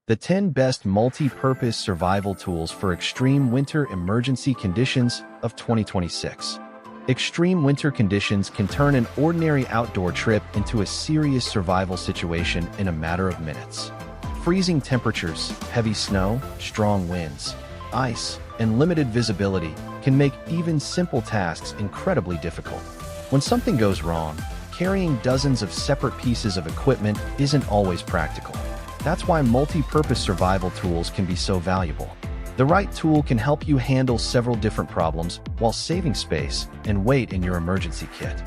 The 10 best multi-purpose survival tools for extreme winter emergency conditions of 2026. Extreme winter conditions can turn an ordinary outdoor trip into a serious survival situation in a matter of minutes. Freezing temperatures, heavy snow, strong winds, ice, and limited visibility can make even simple tasks incredibly difficult. When something goes wrong, carrying dozens of separate pieces of equipment isn't always practical. That's why multi-purpose survival tools can be so valuable. The right tool can help you handle several different problems while saving space and weight in your emergency kit.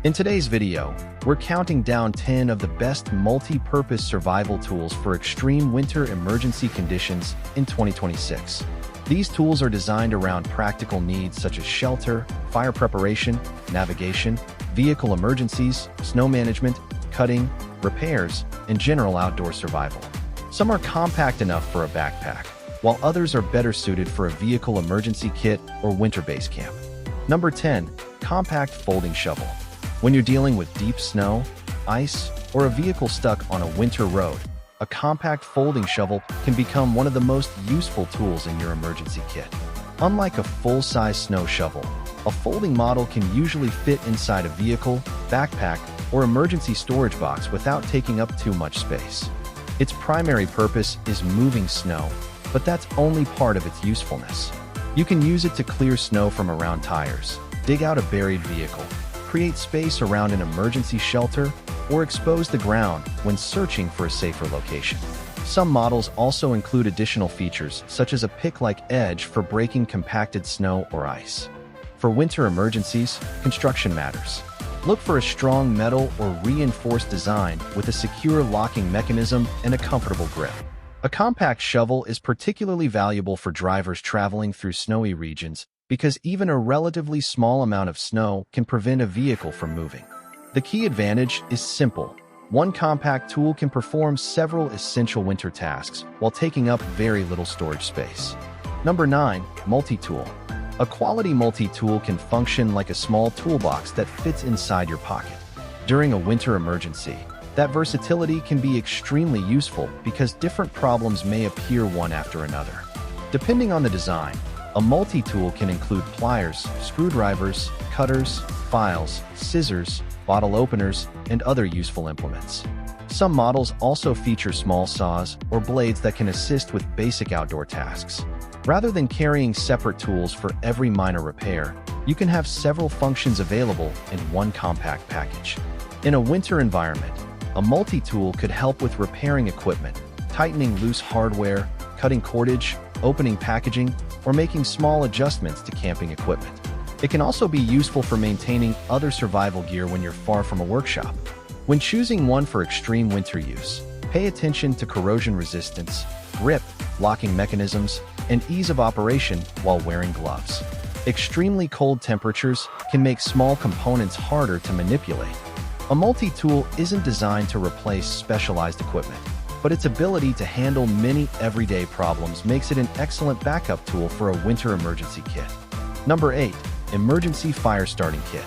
In today's video, we're counting down 10 of the best multi-purpose survival tools for extreme winter emergency conditions in 2026. These tools are designed around practical needs such as shelter, fire preparation, navigation, vehicle emergencies, snow management, cutting, repairs, and general outdoor survival. Some are compact enough for a backpack, while others are better suited for a vehicle emergency kit or winter base camp. Number 10. Compact Folding Shovel. When you're dealing with deep snow, ice, or a vehicle stuck on a winter road, a compact folding shovel can become one of the most useful tools in your emergency kit. Unlike a full-size snow shovel, a folding model can usually fit inside a vehicle, backpack, or emergency storage box without taking up too much space. Its primary purpose is moving snow, but that's only part of its usefulness. You can use it to clear snow from around tires, dig out a buried vehicle, create space around an emergency shelter, or expose the ground when searching for a safer location. Some models also include additional features, such as a pick-like edge for breaking compacted snow or ice. For winter emergencies, construction matters. Look for a strong metal or reinforced design with a secure locking mechanism and a comfortable grip. A compact shovel is particularly valuable for drivers traveling through snowy regions because even a relatively small amount of snow can prevent a vehicle from moving. The key advantage is simple. One compact tool can perform several essential winter tasks while taking up very little storage space. Number 9. Multi-tool. A quality multi-tool can function like a small toolbox that fits inside your pocket. During a winter emergency, that versatility can be extremely useful because different problems may appear one after another. Depending on the design, a multi-tool can include pliers, screwdrivers, cutters, files, scissors, bottle openers, and other useful implements. Some models also feature small saws or blades that can assist with basic outdoor tasks. Rather than carrying separate tools for every minor repair, you can have several functions available in one compact package. In a winter environment, a multi-tool could help with repairing equipment, tightening loose hardware, cutting cordage, opening packaging, or making small adjustments to camping equipment. It can also be useful for maintaining other survival gear when you're far from a workshop. When choosing one for extreme winter use, pay attention to corrosion resistance, grip, locking mechanisms, and ease of operation while wearing gloves. Extremely cold temperatures can make small components harder to manipulate. A multi-tool isn't designed to replace specialized equipment, but its ability to handle many everyday problems makes it an excellent backup tool for a winter emergency kit. Number 8. Emergency Fire Starting Kit.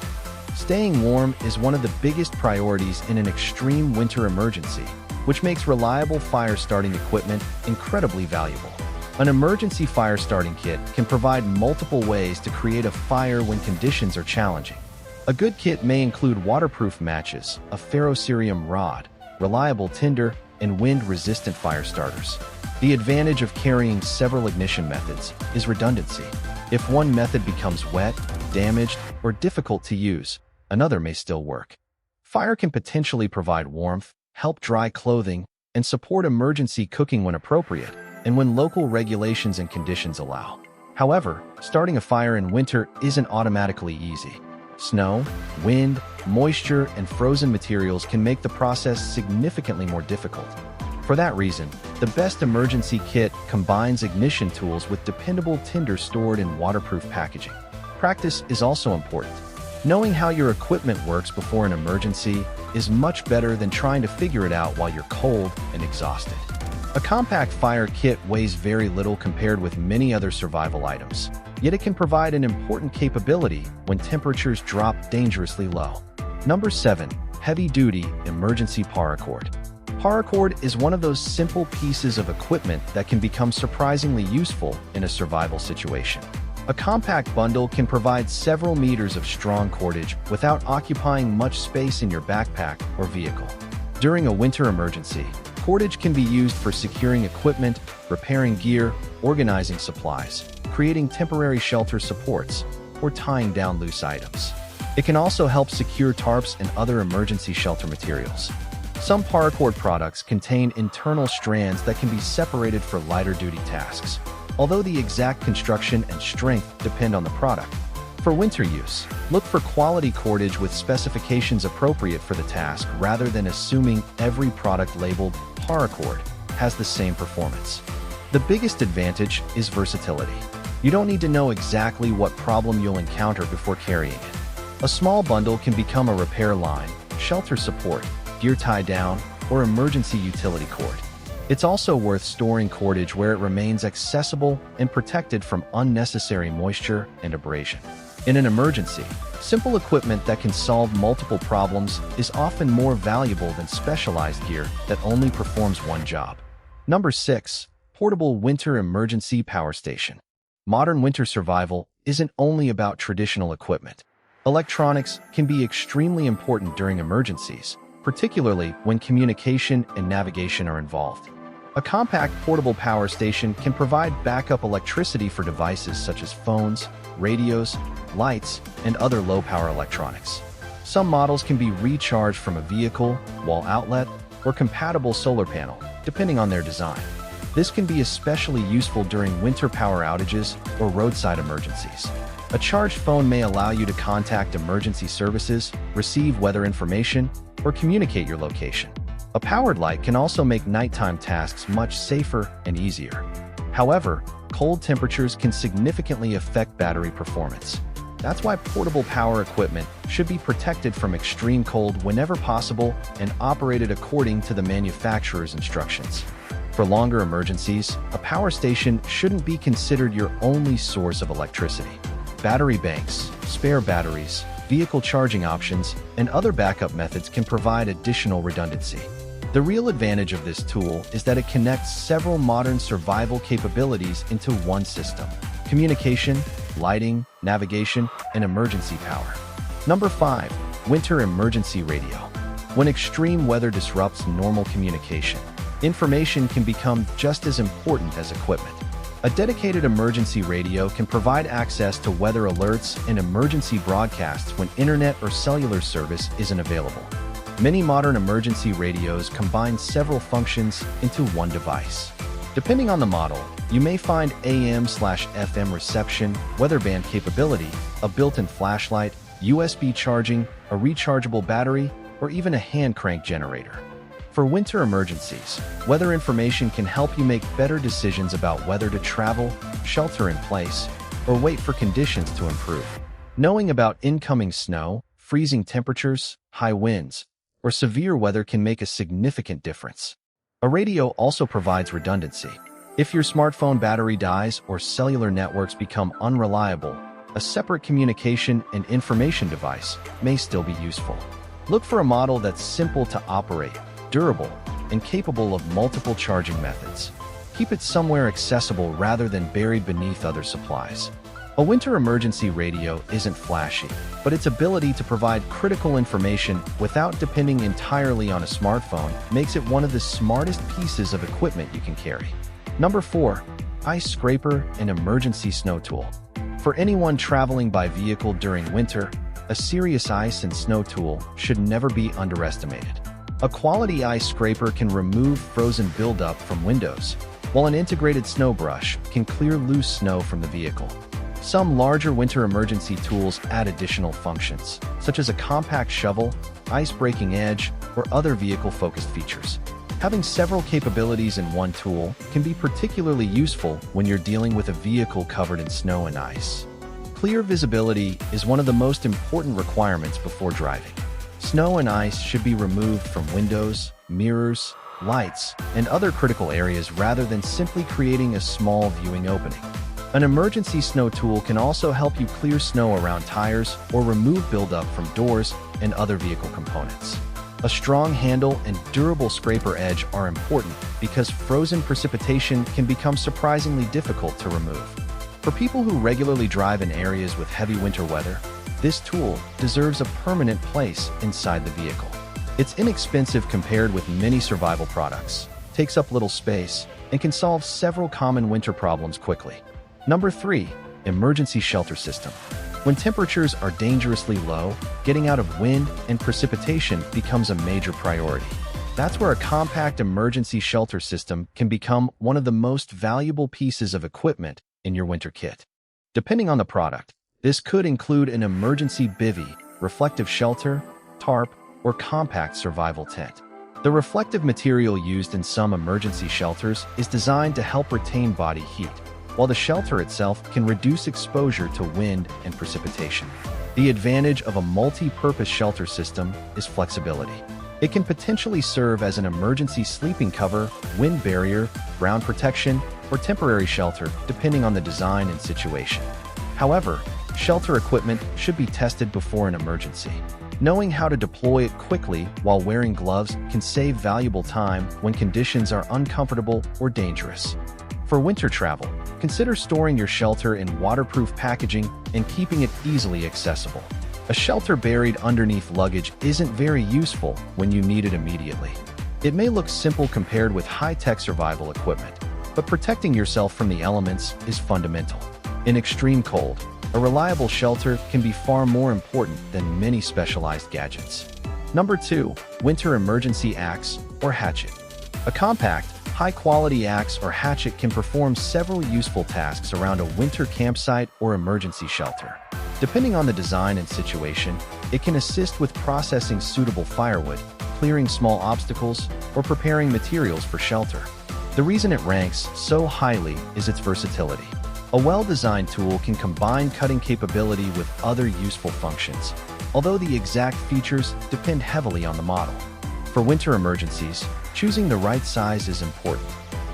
Staying warm is one of the biggest priorities in an extreme winter emergency, which makes reliable fire starting equipment incredibly valuable. An emergency fire starting kit can provide multiple ways to create a fire when conditions are challenging. A good kit may include waterproof matches, a ferrocerium rod, reliable tinder, and wind-resistant fire starters. The advantage of carrying several ignition methods is redundancy. If one method becomes wet, damaged, or difficult to use, another may still work. Fire can potentially provide warmth, help dry clothing, and support emergency cooking when appropriate, and when local regulations and conditions allow. However, starting a fire in winter isn't automatically easy. Snow, wind, moisture, and frozen materials can make the process significantly more difficult. For that reason, the best emergency kit combines ignition tools with dependable tinder stored in waterproof packaging. Practice is also important. Knowing how your equipment works before an emergency is much better than trying to figure it out while you're cold and exhausted. A compact fire kit weighs very little compared with many other survival items, yet it can provide an important capability when temperatures drop dangerously low. Number 7. Heavy-Duty Emergency Paracord. Paracord is one of those simple pieces of equipment that can become surprisingly useful in a survival situation. A compact bundle can provide several meters of strong cordage without occupying much space in your backpack or vehicle. During a winter emergency, cordage can be used for securing equipment, repairing gear, organizing supplies, creating temporary shelter supports, or tying down loose items. It can also help secure tarps and other emergency shelter materials. Some paracord products contain internal strands that can be separated for lighter-duty tasks, although the exact construction and strength depend on the product. For winter use, look for quality cordage with specifications appropriate for the task rather than assuming every product labeled paracord has the same performance. The biggest advantage is versatility. You don't need to know exactly what problem you'll encounter before carrying it. A small bundle can become a repair line, shelter support, gear tie-down, or emergency utility cord. It's also worth storing cordage where it remains accessible and protected from unnecessary moisture and abrasion. In an emergency, simple equipment that can solve multiple problems is often more valuable than specialized gear that only performs one job. Number 6. Portable Winter Emergency Power Station. Modern winter survival isn't only about traditional equipment. Electronics can be extremely important during emergencies, particularly when communication and navigation are involved. A compact portable power station can provide backup electricity for devices such as phones, radios, lights, and other low-power electronics. Some models can be recharged from a vehicle, wall outlet, or compatible solar panel, depending on their design. This can be especially useful during winter power outages or roadside emergencies. A charged phone may allow you to contact emergency services, receive weather information, or communicate your location. A powered light can also make nighttime tasks much safer and easier. However, cold temperatures can significantly affect battery performance. That's why portable power equipment should be protected from extreme cold whenever possible and operated according to the manufacturer's instructions. For longer emergencies, a power station shouldn't be considered your only source of electricity. Battery banks, spare batteries, vehicle charging options, and other backup methods can provide additional redundancy. The real advantage of this tool is that it connects several modern survival capabilities into one system: communication, lighting, navigation, and emergency power. Number 5. Winter Emergency Radio. When extreme weather disrupts normal communication, information can become just as important as equipment. A dedicated emergency radio can provide access to weather alerts and emergency broadcasts when internet or cellular service isn't available. Many modern emergency radios combine several functions into one device. Depending on the model, you may find AM/FM reception, weather band capability, a built-in flashlight, USB charging, a rechargeable battery, or even a hand crank generator. For winter emergencies, weather information can help you make better decisions about whether to travel, shelter in place, or wait for conditions to improve. Knowing about incoming snow, freezing temperatures, high winds, or severe weather can make a significant difference. A radio also provides redundancy. If your smartphone battery dies or cellular networks become unreliable, a separate communication and information device may still be useful. Look for a model that's simple to operate, durable, and capable of multiple charging methods. Keep it somewhere accessible rather than buried beneath other supplies. A winter emergency radio isn't flashy, but its ability to provide critical information without depending entirely on a smartphone makes it one of the smartest pieces of equipment you can carry. Number 4. Ice Scraper and Emergency Snow Tool. For anyone traveling by vehicle during winter, a serious ice and snow tool should never be underestimated. A quality ice scraper can remove frozen buildup from windows, while an integrated snow brush can clear loose snow from the vehicle. Some larger winter emergency tools add additional functions, such as a compact shovel, ice-breaking edge, or other vehicle-focused features. Having several capabilities in one tool can be particularly useful when you're dealing with a vehicle covered in snow and ice. Clear visibility is one of the most important requirements before driving. Snow and ice should be removed from windows, mirrors, lights, and other critical areas rather than simply creating a small viewing opening. An emergency snow tool can also help you clear snow around tires or remove buildup from doors and other vehicle components. A strong handle and durable scraper edge are important because frozen precipitation can become surprisingly difficult to remove. For people who regularly drive in areas with heavy winter weather, this tool deserves a permanent place inside the vehicle. It's inexpensive compared with many survival products, takes up little space, and can solve several common winter problems quickly. Number 3. Emergency shelter system. When temperatures are dangerously low, getting out of wind and precipitation becomes a major priority. That's where a compact emergency shelter system can become one of the most valuable pieces of equipment in your winter kit. Depending on the product, this could include an emergency bivvy, reflective shelter, tarp, or compact survival tent. The reflective material used in some emergency shelters is designed to help retain body heat, while the shelter itself can reduce exposure to wind and precipitation. The advantage of a multi-purpose shelter system is flexibility. It can potentially serve as an emergency sleeping cover, wind barrier, ground protection, or temporary shelter, depending on the design and situation. However, shelter equipment should be tested before an emergency. Knowing how to deploy it quickly while wearing gloves can save valuable time when conditions are uncomfortable or dangerous. For winter travel, consider storing your shelter in waterproof packaging and keeping it easily accessible. A shelter buried underneath luggage isn't very useful when you need it immediately. It may look simple compared with high-tech survival equipment, but protecting yourself from the elements is fundamental. In extreme cold, a reliable shelter can be far more important than many specialized gadgets. Number 2. Winter emergency axe or hatchet. A compact, high-quality axe or hatchet can perform several useful tasks around a winter campsite or emergency shelter. Depending on the design and situation, it can assist with processing suitable firewood, clearing small obstacles, or preparing materials for shelter. The reason it ranks so highly is its versatility. A well-designed tool can combine cutting capability with other useful functions, although the exact features depend heavily on the model. For winter emergencies, choosing the right size is important.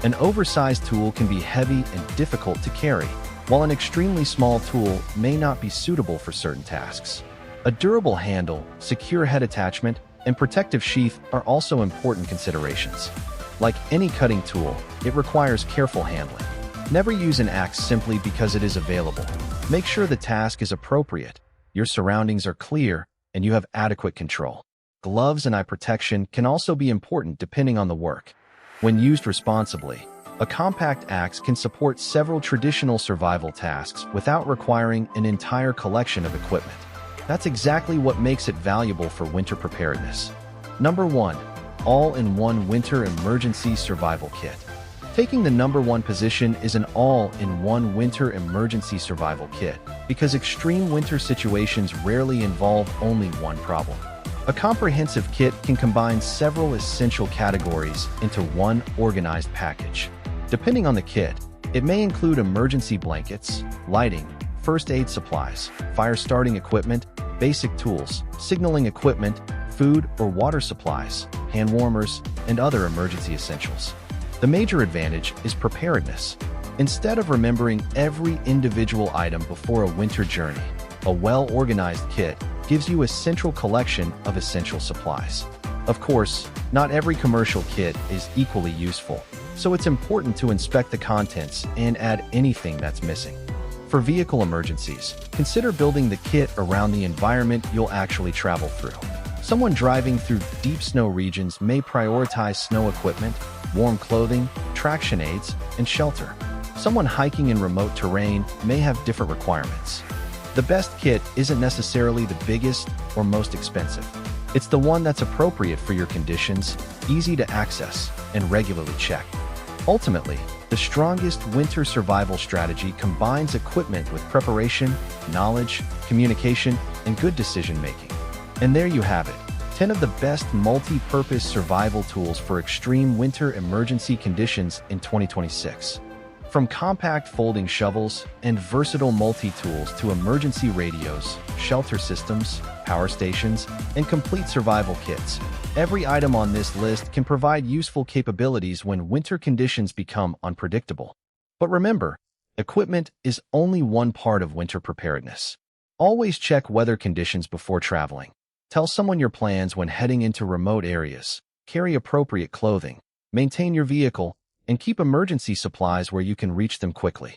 An oversized tool can be heavy and difficult to carry, while an extremely small tool may not be suitable for certain tasks. A durable handle, secure head attachment, and protective sheath are also important considerations. Like any cutting tool, it requires careful handling. Never use an axe simply because it is available. Make sure the task is appropriate, your surroundings are clear, and you have adequate control. Gloves and eye protection can also be important depending on the work. When used responsibly, a compact axe can support several traditional survival tasks without requiring an entire collection of equipment. That's exactly what makes it valuable for winter preparedness. Number 1. All-in-one winter emergency survival kit. Taking the number 1 position is an all-in-one winter emergency survival kit because extreme winter situations rarely involve only one problem. A comprehensive kit can combine several essential categories into one organized package. Depending on the kit, it may include emergency blankets, lighting, first aid supplies, fire starting equipment, basic tools, signaling equipment, food or water supplies, hand warmers, and other emergency essentials. The major advantage is preparedness. Instead of remembering every individual item before a winter journey, a well-organized kit gives you a central collection of essential supplies. Of course, not every commercial kit is equally useful, so it's important to inspect the contents and add anything that's missing. For vehicle emergencies, consider building the kit around the environment you'll actually travel through. Someone driving through deep snow regions may prioritize snow equipment, warm clothing, traction aids, and shelter. Someone hiking in remote terrain may have different requirements. The best kit isn't necessarily the biggest or most expensive. It's the one that's appropriate for your conditions, easy to access, and regularly checked. Ultimately, the strongest winter survival strategy combines equipment with preparation, knowledge, communication, and good decision-making. And there you have it, 10 of the best multi-purpose survival tools for extreme winter emergency conditions in 2026. From compact folding shovels and versatile multi-tools to emergency radios, shelter systems, power stations, and complete survival kits, every item on this list can provide useful capabilities when winter conditions become unpredictable. But remember, equipment is only one part of winter preparedness. Always check weather conditions before traveling. Tell someone your plans when heading into remote areas. Carry appropriate clothing. Maintain your vehicle, and keep emergency supplies where you can reach them quickly.